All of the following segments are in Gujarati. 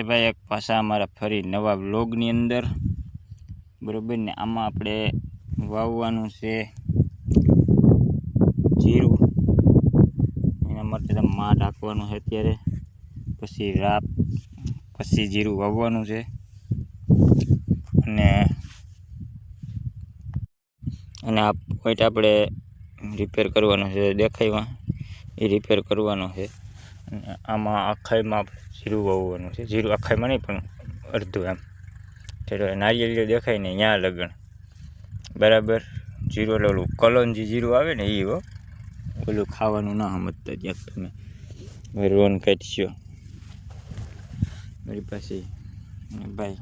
ભાઈ એક પાછા અમારા ફરી નવા વ્લોગની અંદર બરોબર ને આમાં આપણે વાવવાનું છે જીરું એના માટે તો માં ઢાંકવાનું છે અત્યારે પછી રાપ પછી જીરું વાવવાનું છે અને આ પોઈન્ટ આપણે રિપેર કરવાનો છે દેખાયમાં એ રિપેર કરવાનો છે અને આમાં આખાઈમાં જીરું વાવવાનું છે જીરું આખાઈમાં નહીં પણ અડધું એમ નારિયેળ દેખાય ને ત્યાં લગણ બરાબર જીરું ઓલું કલોંજી જીરું આવે ને એ ઓલું ખાવાનું ના સમજતા ત્યાં તમે રોન કાઢશો મારી પાસે ભાઈ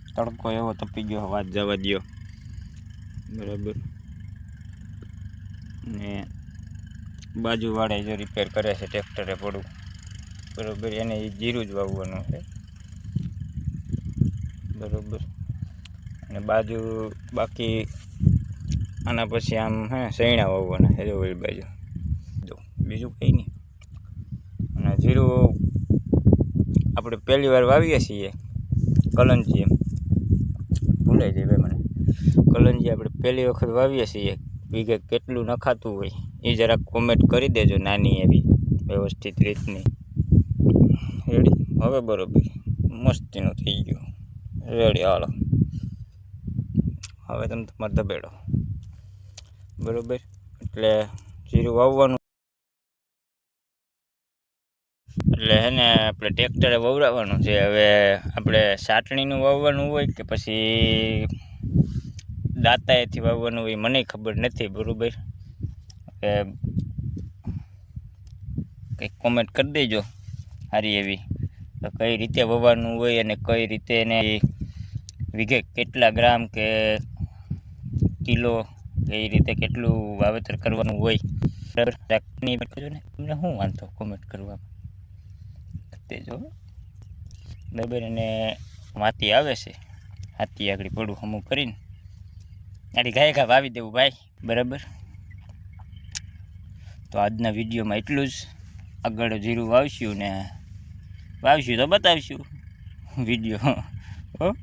તડકો એવો તપી ગયો વાત જવા દો બરાબર ને બાજુવાળા જો રિપેર કરે છે ટ્રેક્ટરે પડું બરાબર એને એ જીરું જ વાવવાનું છે બરાબર અને બાજુ બાકી આના પછી આમ હે સૈણા વાવવાના છે જો ઓલી બાજુ જો બીજું કંઈ નહીં અને જીરું આપણે પહેલી વાર વાવીએ છીએ કલંજી એમ ભૂલાઈ જાય ભાઈ મને કલંજી આપણે પહેલી વખત વાવીએ છીએ વીઘે કેટલું નખાતું હોય એ જરાક કોમેન્ટ કરી દેજો નાની એવી વ્યવસ્થિત રીતની રેડી હવે બરોબર મસ્તીનું થઈ ગયું રેડી હાલો હવે તમે તમારે દબેડો બરોબર એટલે જીરું વાવવાનું એટલે હે ને આપણે ટ્રેક્ટરે વવરાવવાનું છે હવે આપણે સાટણીનું વાવવાનું હોય કે પછી દાંતાએથી વાવવાનું હોય મને ખબર નથી બરાબર કે કંઈક કોમેન્ટ કરી દેજો સારી એવી તો કઈ રીતે વાવવાનું હોય અને કઈ રીતે એને વીઘે કેટલા ગ્રામ કે કિલો એ રીતે કેટલું વાવેતર કરવાનું હોય બરાબર ને તમને શું વાંધો કોમેન્ટ કરવા દેજો બરાબર અને માતી આવે છે હાથી આગળ પડું હમું કરીને આડી ગાય ઘા વાવી દેવું ભાઈ બરાબર તો આજના વિડીયોમાં એટલું જ આગળ જીરું વાવશું ને તો બતાવીશું વિડીયો હો